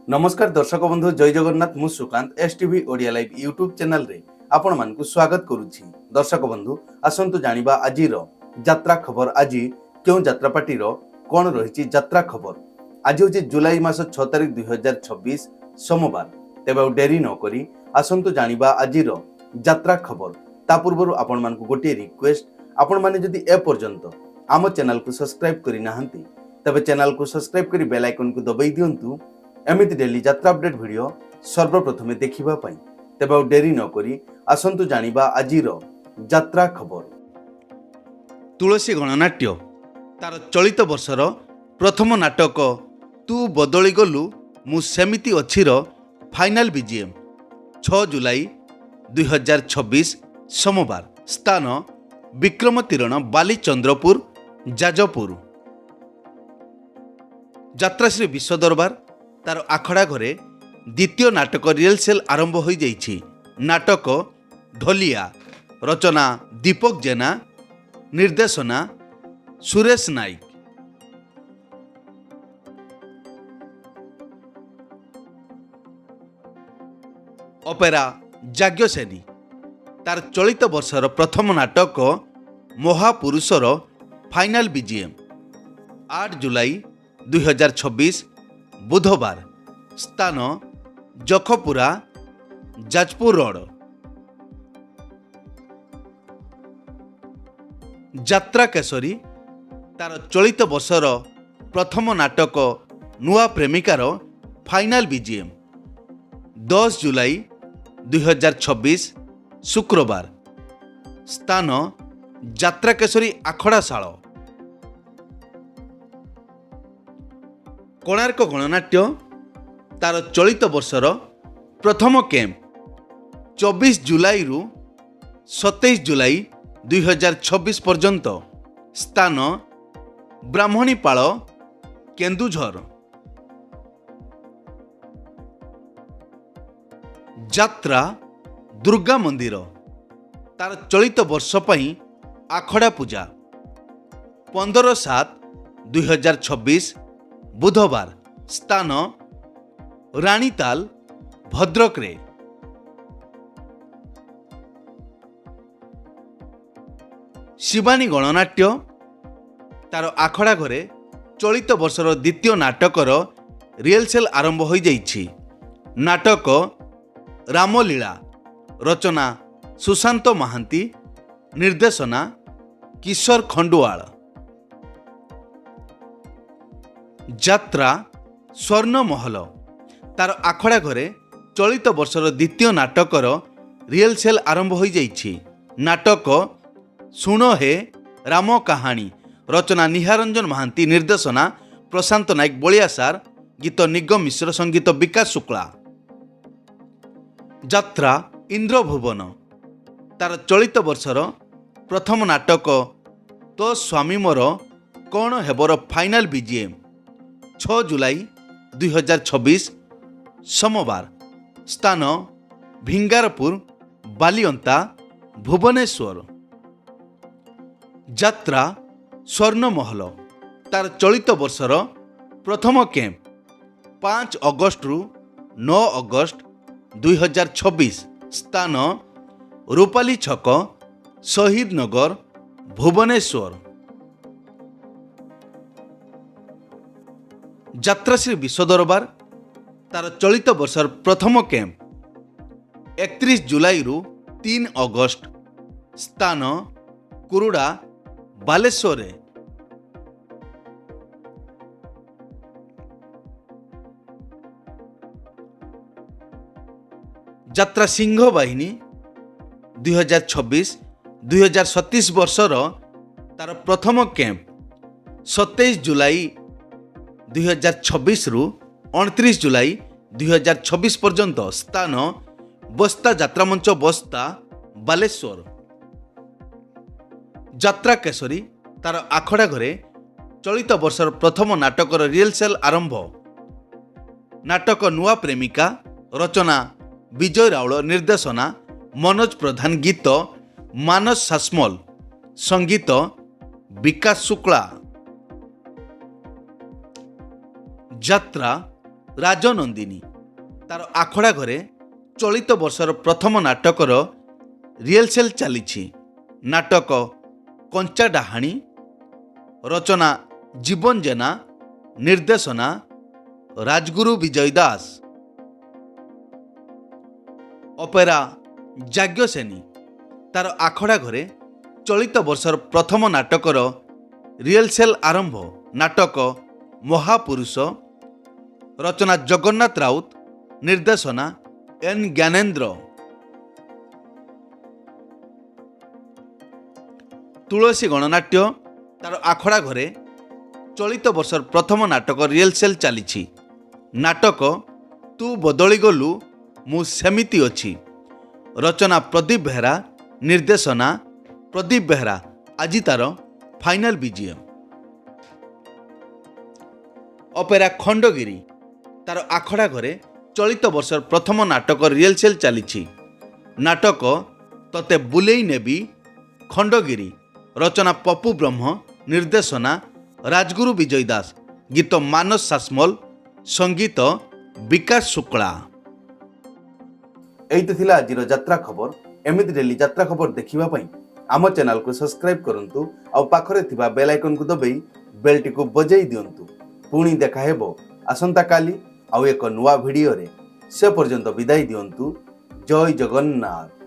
नमस्कार दर्शक बंधु जय जगन्नाथ मु Sukant STV Odia live YouTube channel रे आपण मानकु स्वागत करूछि। दर्शक बंधु आसंतु जानिबा आजिर यात्रा खबर। आज क्यों यात्रा पार्टी रो कोन रहिछि यात्रा खबर। आज होछि जुलाई मास 6 तारिख 2026 सोमवार। तेबे डेरी न करी आसंतु जानिबा आजिर यात्रा खबर। ता पूर्व आपण मानकु गोटे रिक्वेस्ट, आपण माने जदि ए पर्यंत आम चैनल को सब्सक्राइब करि नाहंती तबे चैनल को सब्सक्राइब करी बेल आइकन को दबाई दियंतु एमिति डेली यात्रा अपडेट वीडियो सर्वप्रथमे देखिबा पई। तेबे डेरी न करी आसंतु जानिबा आजिर यात्रा खबर। तुलसी गणनाट्य तार चलित वर्षर प्रथम नाटक तू बदली गलु मु सेमिति अछिर फाइनाल बीजीएम 6 जुलाई 2026 सोमवार। स्थान विक्रम तीरण बाली चंद्रपुर जाजपुर। यात्राश्री विश्व दरबार तार आखड़ा घरे द्वितीय नाटक रिहर्सल आरंभ हो जाइछि। नाटक ढोलिया रचना दीपक जेना, निर्देशना सुरेश नाइक। अपेरा जाग्यसेनी तार चलित वर्षर प्रथम नाटक महापुरुषर फाइनाल बीजीएम 8 जुलाई 2026 बुधवार। स्थान जखपुरा जाजपुर रोड। यात्रा केसरी तार चलित वर्षर प्रथम नाटक नुआ प्रेमिकार फाइनाल बीजीएम 10 जुलाई 2026 शुक्रवार। स्थान यात्रा केसरी आखड़ाशाल। कोणार्क गणनाट्य तार चलित वर्षर प्रथम कैंप 24 जुलाई रु 27 जुलाई 2026 पर्यंत। स्थान ब्राह्मणीपाल केन्दुझर। यात्रा दुर्गा मंदिर तार चलित वर्ष पई आखड़ा पूजा 15/7/2026 बुधवार। स्थान रानीताल भद्रक रे। शिवानी गणनाट्य तार आखड़ा घरे चलित वर्षर द्वितीय नाटकर रिहर्सल आरंभ हो जाइछि। नाटक रामलीला रचना सुशांत महांती, निर्देशना किशोर खंडुआल। यात्रा स्वर्ण महल तार आखड़ा घरे चलित वर्षर द्वितीय नाटकर रिहर्सल आरंभ हो जाइछि। नाटक सुण हे राम कहानी रचना निहारंजन महांती, निर्देशना प्रशांत नायक बलियासार, गीत निगम मिश्र, संगीत विकास शुक्ला। यात्रा इंद्रभुवन तार चलित वर्षर प्रथम नाटक तो स्वामी मोर कौन हेबर फाइनाल बीजीएम 6 जुलाई 2026 सोमवार। स्थान भिंगारपुर बालियंता भुवनेश्वर। यात्रा स्वर्ण महल तार चलित वर्षर प्रथम कैंप 5 अगस्त रु 9 अगस्त 2026। स्थान रूपाली छक शहीद नगर भुवनेश्वर। यात्राश्री विश्व दरबार तार चलित वर्षर प्रथम कैंप 31 जुलाई रु 3 अगस्त। स्थान कुरुड़ा बालेश्वर। यात्रा सिंह बाहिनी 2026-2027 वर्षर तार प्रथम कैंप 27 जुलाई 2026 रु 29 जुलाई 2026 पर्यंत। स्थान बस्ता यात्रा मंच बस्ता बालेश्वर। यात्रा केसरी तार आखड़ा घरे चलित वर्षर प्रथम नाटकर रिहर्सल आरंभ। नाटक नुआ प्रेमिका रचना विजय राउल, निर्देशना मनोज प्रधान, गीत मानस सासमल, संगीत विकास शुक्ला। यात्रा ରାଜନନ୍ଦିନୀ ତାର ଆଖଡ଼ା ଘରେ ଚଳିତ ବର୍ଷର ପ୍ରଥମ ନାଟକର ରିହର୍ସାଲ୍ ଚାଲିଛି। ନାଟକ କଞ୍ଚା ଡାହାଣୀ, ରଚନା ଜୀବନ ଜେନା, ନିର୍ଦ୍ଦେଶନା ରାଜଗୁରୁ ବିଜୟ ଦାସ। ଅପେରା ଯାଜ୍ଞସେନୀ ତାର ଆଖଡ଼ା ଘରେ ଚଳିତ ବର୍ଷର ପ୍ରଥମ ନାଟକର ରିହର୍ସାଲ୍ ଆରମ୍ଭ। ନାଟକ ମହାପୁରୁଷ, ରଚନା ଜଗନ୍ନାଥ ରାଉତ, ନିର୍ଦ୍ଦେଶନା ଏନ୍ ଜ୍ଞାନେନ୍ଦ୍ର। ତୁଳସୀ ଗଣନାଟ୍ୟ ତାର ଆଖଡ଼ା ଘରେ ଚଳିତ ବର୍ଷର ପ୍ରଥମ ନାଟକ ରିହର୍ସାଲ୍ ଚାଲିଛି। ନାଟକ ତୁ ବଦଳି ଗଲୁ ମୁଁ ସେମିତି ଅଛି, ରଚନା ପ୍ରଦୀପ ବେହେରା, ନିର୍ଦ୍ଦେଶନା ପ୍ରଦୀପ ବେହେରା। ଆଜି ତାର ଫାଇନାଲ ବିଜିଏମ୍। ଅପେରା ଖଣ୍ଡଗିରି ତାର ଆଖଡ଼ା ଘରେ ଚଳିତ ବର୍ଷର ପ୍ରଥମ ନାଟକ ରିହର୍ସାଲ୍ ଚାଲିଛି। ନାଟକ ତତେ ବୁଲେଇ ନେବି ଖଣ୍ଡଗିରି, ରଚନା ପପୁ ବ୍ରହ୍ମ, ନିର୍ଦ୍ଦେଶନା ରାଜଗୁରୁ ବିଜୟ ଦାସ। ଗୀତ ମାନସ ସାସମଲ, ସଙ୍ଗୀତ ବିକାଶ ଶୁକ୍ଳା। ଏଇତ ଥିଲା ଆଜିର ଯାତ୍ରା ଖବର। ଏମିତି ଡେଲି ଯାତ୍ରା ଖବର ଦେଖିବା ପାଇଁ ଆମ ଚ୍ୟାନେଲକୁ ସବସ୍କ୍ରାଇବ କରନ୍ତୁ ଆଉ ପାଖରେ ଥିବା ବେଲ୍ ଆଇକନକୁ ଦବାଇ ବେଲଟିକୁ ବଜାଇ ଦିଅନ୍ତୁ। ପୁଣି ଦେଖା ହେବ ଆସନ୍ତାକାଲି ଆଉ ଏକ ନୂଆ ଭିଡ଼ିଓରେ। ସେ ପର୍ଯ୍ୟନ୍ତ ବିଦାୟ ଦିଅନ୍ତୁ। ଜୟ ଜଗନ୍ନାଥ।